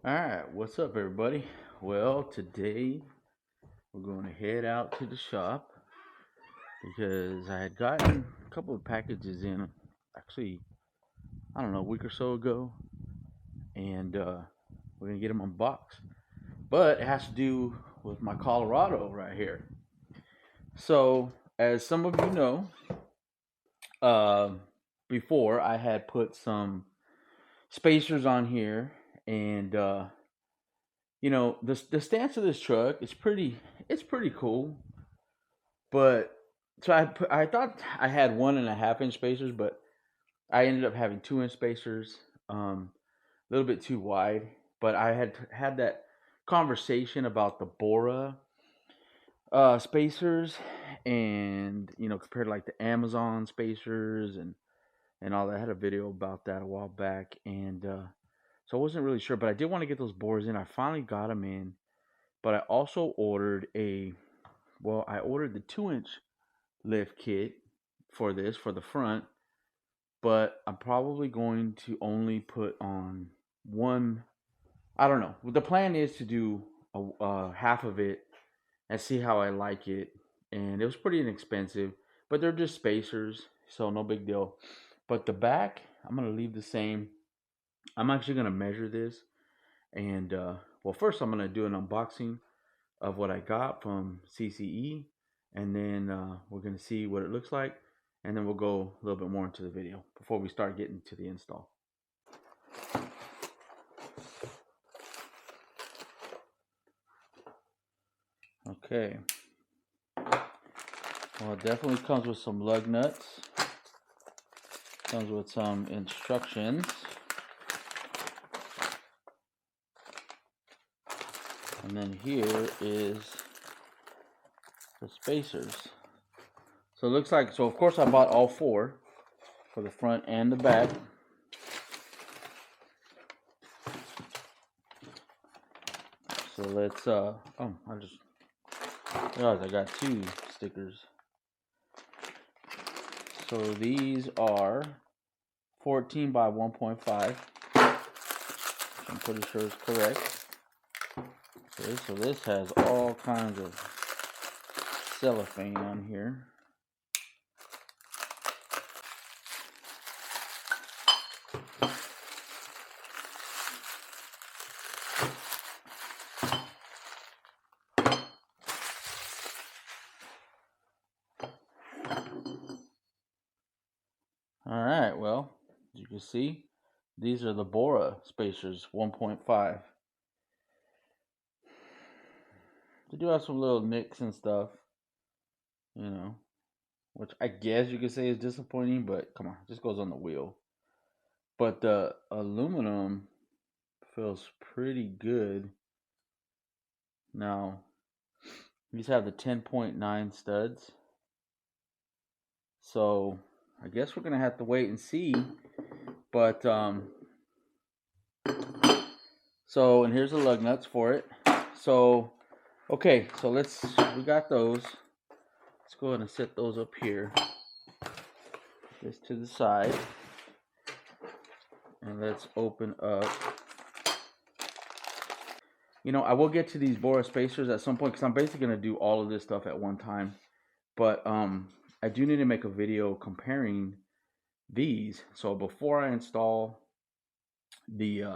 Alright, what's up everybody? Well, today we're going to head out to the shop because I had gotten a couple of packages in, actually, I don't know, a week or so ago, and we're going to get them unboxed. But it has to do with my Colorado right here. So, as some of you know, uh, before I had put some spacers on here, and the stance of this truck is pretty cool. But so I thought I had 1.5 inch spacers, but I ended up having 2 inch spacers, a little bit too wide. But I had that conversation about the Bora spacers, and compared to like the Amazon spacers and all that. I had a video about that a while back, and so I wasn't really sure, but I did want to get those Boras in. I finally got them in, but I also ordered I ordered the 2 inch lift kit for this for the front, but I'm probably going to only put on one. I don't know. The plan is to do half of it and see how I like it. And it was pretty inexpensive, but they're just spacers, so no big deal. But the back, I'm gonna leave the same. I'm actually gonna measure this, and first I'm gonna do an unboxing of what I got from CCE, and then we're gonna see what it looks like, and then we'll go a little bit more into the video before we start getting to the install. Okay. Well, it definitely comes with some lug nuts. Comes with some instructions. And then here is the spacers. So it looks like, so of course I bought all four for the front and the back. So let's, I just realized I got two stickers. So these are 14 by 1.5. I'm pretty sure it's correct. Okay, so this has all kinds of cellophane on here. Alright, well, as you can see, these are the Bora spacers 1.5. They do have some little nicks and stuff, which I guess you could say is disappointing, but come on, it just goes on the wheel. But the aluminum feels pretty good. Now, these have the 10.9 studs. So, I guess we're going to have to wait and see. But, so, and here's the lug nuts for it. So, okay, so we got those. Let's go ahead and set those up here. This to the side. And let's open up. I will get to these Bora spacers at some point because I'm basically going to do all of this stuff at one time. But I do need to make a video comparing these. So before I install these,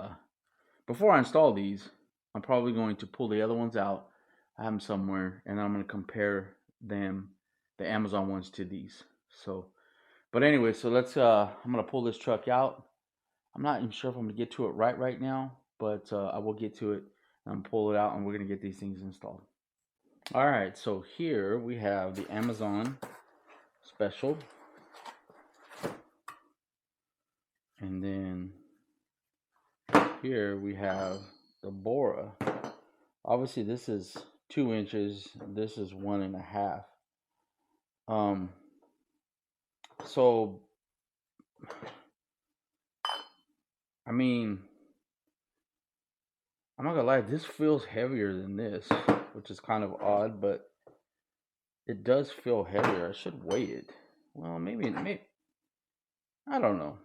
I'm probably going to pull the other ones out. I have them somewhere, and I'm going to compare them, the Amazon ones, to these. So, but anyway, so I'm going to pull this truck out. I'm not even sure if I'm going to get to it right now, but I will get to it and pull it out, and we're going to get these things installed. All right, so here we have the Amazon special, and then here we have the Bora. Obviously this is 2 inches, this is 1.5. So I mean, I'm not gonna lie, this feels heavier than this, which is kind of odd, but it does feel heavier. I should weigh it. Well, maybe I don't know.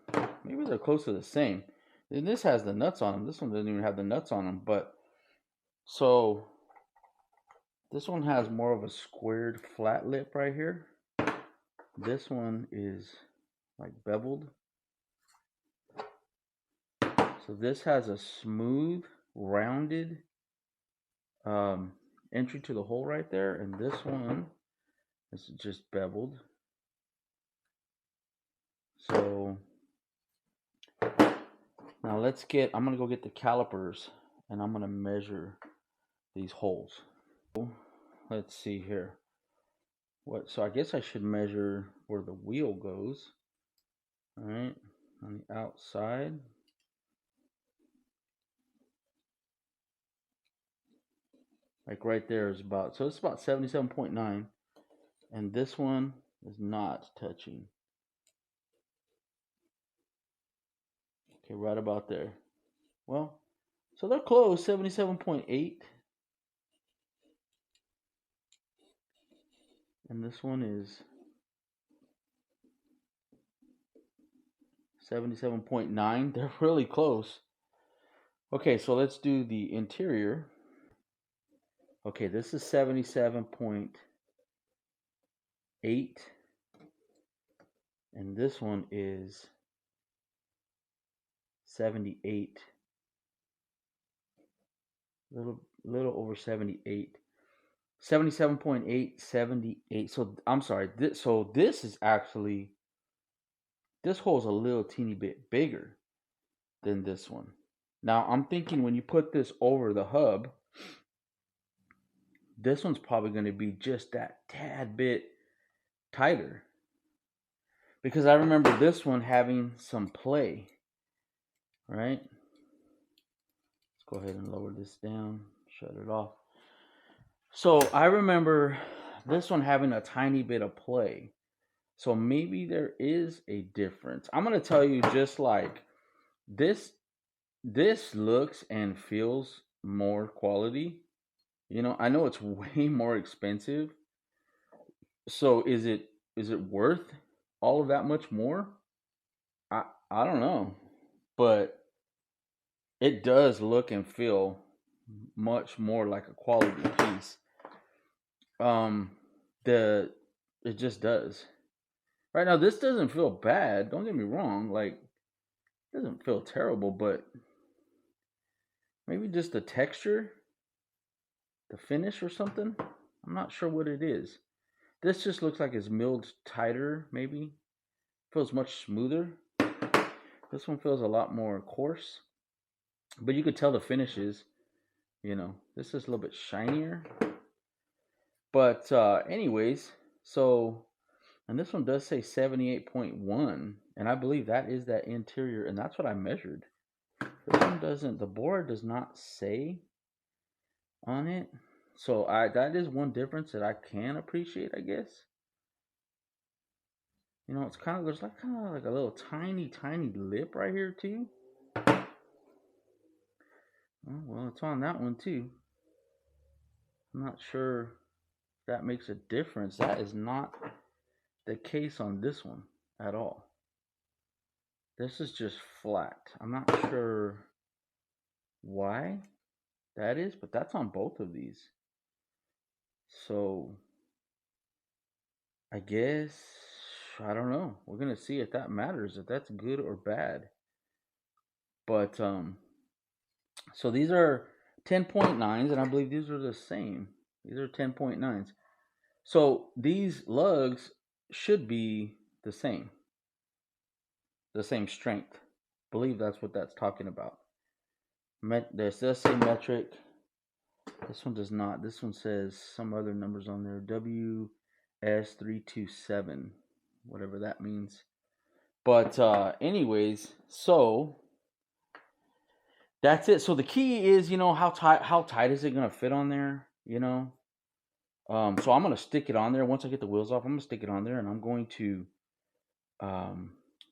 Maybe they're close to the same. And this has the nuts on them. This one doesn't even have the nuts on them. But so this one has more of a squared flat lip right here. This one is like beveled. So this has a smooth, rounded entry to the hole right there, and this one is just beveled. So now I'm gonna go get the calipers and I'm gonna measure these holes. Let's see here. So I guess I should measure where the wheel goes. All right, on the outside. Like right there is about, so it's about 77.9. And this one is not touching. Okay, right about there. Well, so they're close, 77.8. And this one is 77.9. They're really close. Okay, so let's do the interior. Okay, this is 77.8. And this one is 78. Little over 78. 77.8, 78. So I'm sorry. This is actually, this hole's a little teeny bit bigger than this one. Now I'm thinking when you put this over the hub, this one's probably going to be just that tad bit tighter. Because I remember this one having some play, right? Let's go ahead and lower this down, shut it off. So I remember this one having a tiny bit of play. So maybe there is a difference. I'm going to tell you, just like this looks and feels more quality. You know, I know it's way more expensive. So is it worth all of that much more? I don't know. But it does look and feel much more like a quality piece. The It just does. Right now, this doesn't feel bad. Don't get me wrong. Like, it doesn't feel terrible, but maybe just the texture, the finish or something. I'm not sure what it is. This just looks like it's milled tighter, maybe. Feels much smoother. This one feels a lot more coarse. But you could tell the finishes, you know, this is a little bit shinier. But anyways, so, and this one does say 78.1, and I believe that is that interior, and that's what I measured. This one doesn't, the Bora does not say on it. So that is one difference that I can appreciate, I guess. You know, it's kind of, there's like kind of like a little tiny lip right here too. Oh, well, it's on that one too. I'm not sure if that makes a difference. That is not the case on this one at all. This is just flat. I'm not sure why that is, but that's on both of these. So I guess, I don't know. We're gonna see if that matters, if that's good or bad. But so these are 10.9s, and I believe these are the same. These are 10.9s. So these lugs should be the same strength. I believe that's what that's talking about. This does say metric. This one does not. This one says some other numbers on there. WS327, whatever that means. But anyways, so that's it. So the key is, you know, how tight is it gonna fit on there? You know. So I'm gonna stick it on there once I get the wheels off. I'm gonna stick it on there, and I'm going to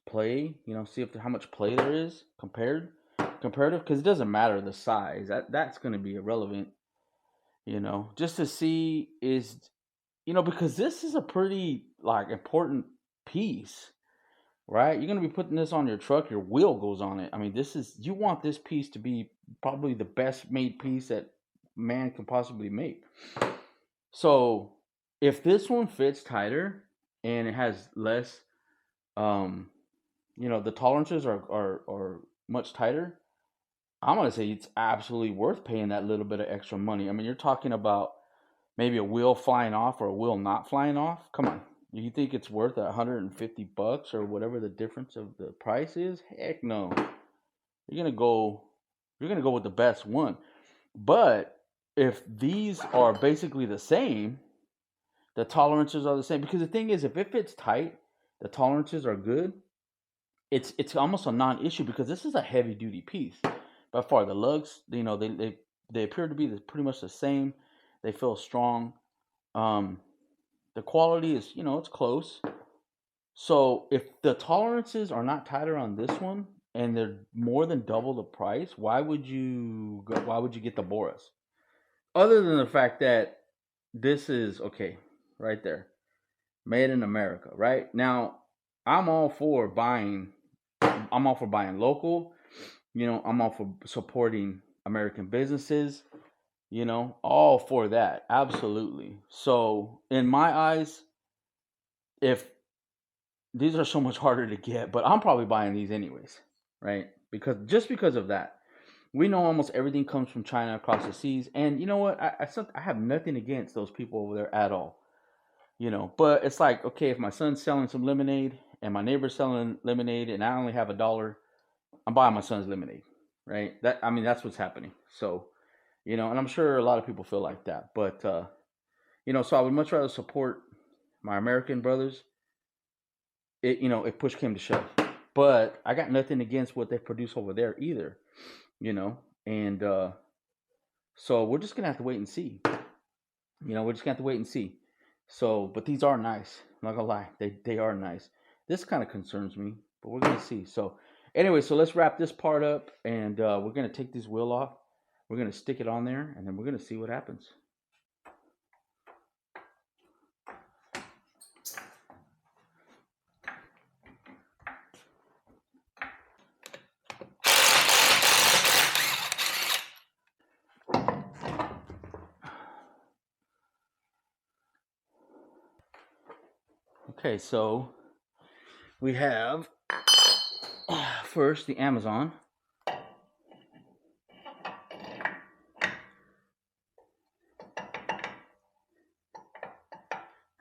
play. You know, see if how much play there is comparative, because it doesn't matter the size. That's gonna be irrelevant. You know, just to see is, you know, because this is a pretty like important piece, right? You're gonna be putting this on your truck. Your wheel goes on it. I mean, you want this piece to be probably the best made piece that man can possibly make. So if this one fits tighter and it has less, um, the tolerances are much tighter, I'm gonna say it's absolutely worth paying that little bit of extra money. I mean, you're talking about maybe a wheel flying off or a wheel not flying off. Come on, you think it's worth $150 or whatever the difference of the price is? Heck no. You're gonna go, you're gonna go with the best one. But if these are basically the same, the tolerances are the same. Because the thing is, if it fits tight, the tolerances are good. It's almost a non-issue because this is a heavy duty piece. By far, the lugs, they appear to be pretty much the same. They feel strong. Um, the quality is, it's close. So if the tolerances are not tighter on this one and they're more than double the price, why would you go, why would you get the Boras? Other than the fact that this is okay, right there, made in America, right? Now, I'm all for buying I'm all for buying local. I'm all for supporting American businesses, all for that. Absolutely. So, in my eyes, if these are so much harder to get, but I'm probably buying these anyways, right? Because of that. We know almost everything comes from China across the seas. And you know what? I have nothing against those people over there at all. But it's like, okay, if my son's selling some lemonade and my neighbor's selling lemonade and I only have $1, I'm buying my son's lemonade, right? That's what's happening. So, and I'm sure a lot of people feel like that. But so I would much rather support my American brothers. If push came to shove. But I got nothing against what they produce over there either, and so we're just gonna have to wait and see. We're just gonna have to wait and see. So, but these are nice. I'm not gonna lie, they are nice. This kind of concerns me, but we're gonna see. So, anyway, so let's wrap this part up, and we're gonna take this wheel off. We're gonna stick it on there, and then we're gonna see what happens. Okay, so we have first the Amazon.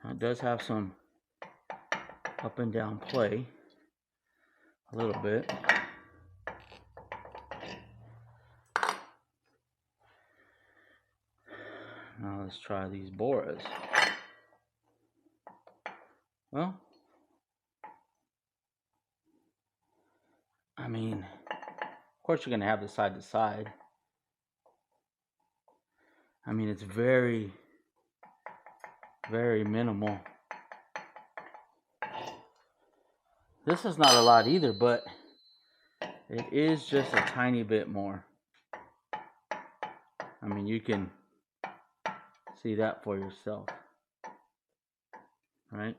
It does have some up and down play a little bit. Now let's try these Boras. Well, of course you're going to have the side to side. It's very, very minimal. This is not a lot either, but it is just a tiny bit more. You can see that for yourself, right?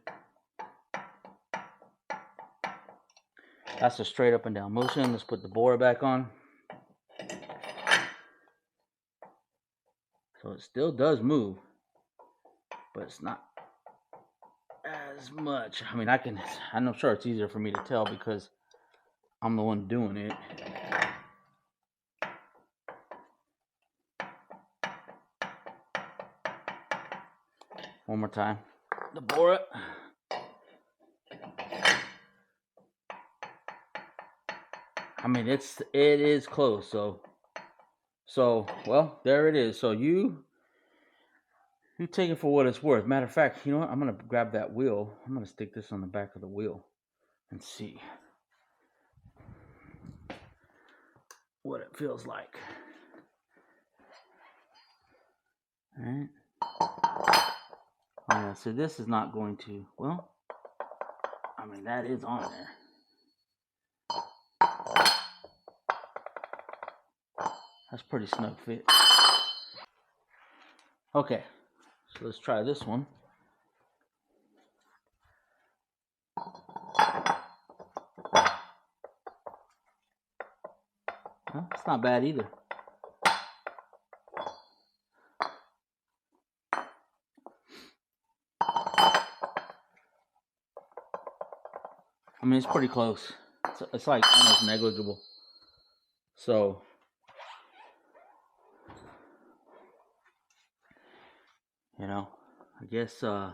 That's a straight up and down motion. Let's put the Bora back on. So it still does move, but it's not as much. I'm sure it's easier for me to tell because I'm the one doing it. One more time. The Bora. It is close. So well, there it is. So you take it for what it's worth. Matter of fact, you know what? I'm gonna grab that wheel. I'm gonna stick this on the back of the wheel and see what it feels like. All right. Oh yeah. So this is not going to. Well, that is on there. That's pretty snug fit. Okay, so let's try this one. not bad either. I mean, it's pretty close. It's like almost negligible. So, you know, I guess, yeah,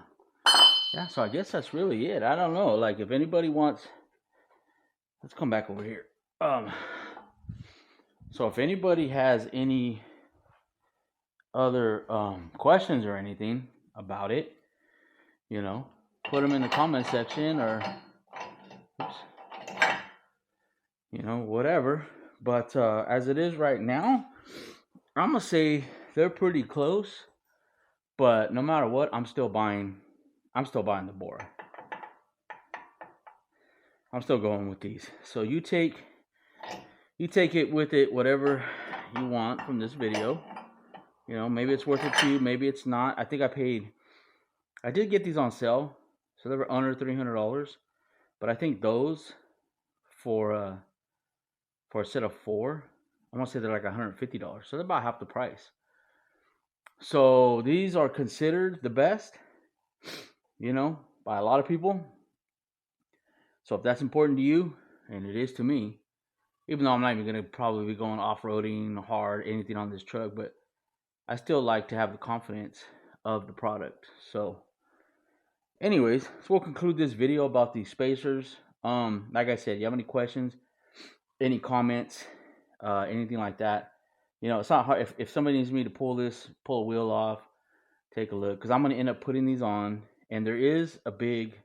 so I guess that's really it. I don't know. Like, if anybody wants, let's come back over here. So if anybody has any other questions or anything about it, you know, put them in the comment section or, oops, you know, whatever. But as it is right now, I'm gonna say they're pretty close. But no matter what, I'm still buying the Bora. I'm still going with these. So you take it with it, whatever you want from this video. You know, maybe it's worth it to you, maybe it's not. I think I did get these on sale, so they were under $300. But I think those for a set of 4, I want to say they're like $150. So they're about half the price. So these are considered the best, you know, by a lot of people. So if that's important to you, and it is to me, even though I'm not even going to probably be going off-roading hard, anything on this truck, but I still like to have the confidence of the product. So anyways, so we'll conclude this video about these spacers. Like I said, you have any questions, any comments, anything like that, you know, it's not hard. If somebody needs me to pull a wheel off, take a look, because I'm going to end up putting these on, and there is a big,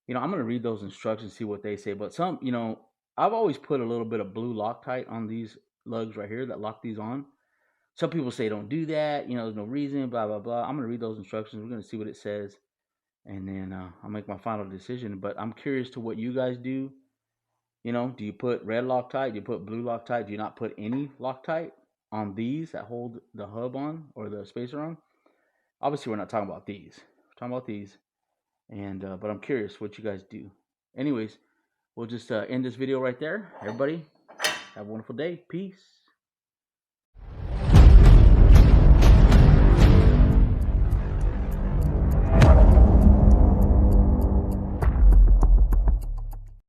you know, I'm going to read those instructions, see what they say. But some, you know, I've always put a little bit of blue Loctite on these lugs right here that lock these on. Some people say don't do that, you know, there's no reason, blah, blah, blah. I'm going to read those instructions. We're going to see what it says, and then I'll make my final decision. But I'm curious to what you guys do. You know, do you put red Loctite? Do you put blue Loctite? Do you not put any Loctite on these that hold the hub on or the spacer on? Obviously, we're not talking about these. We're talking about these. And but I'm curious what you guys do. Anyways, we'll just end this video right there. Everybody, have a wonderful day. Peace.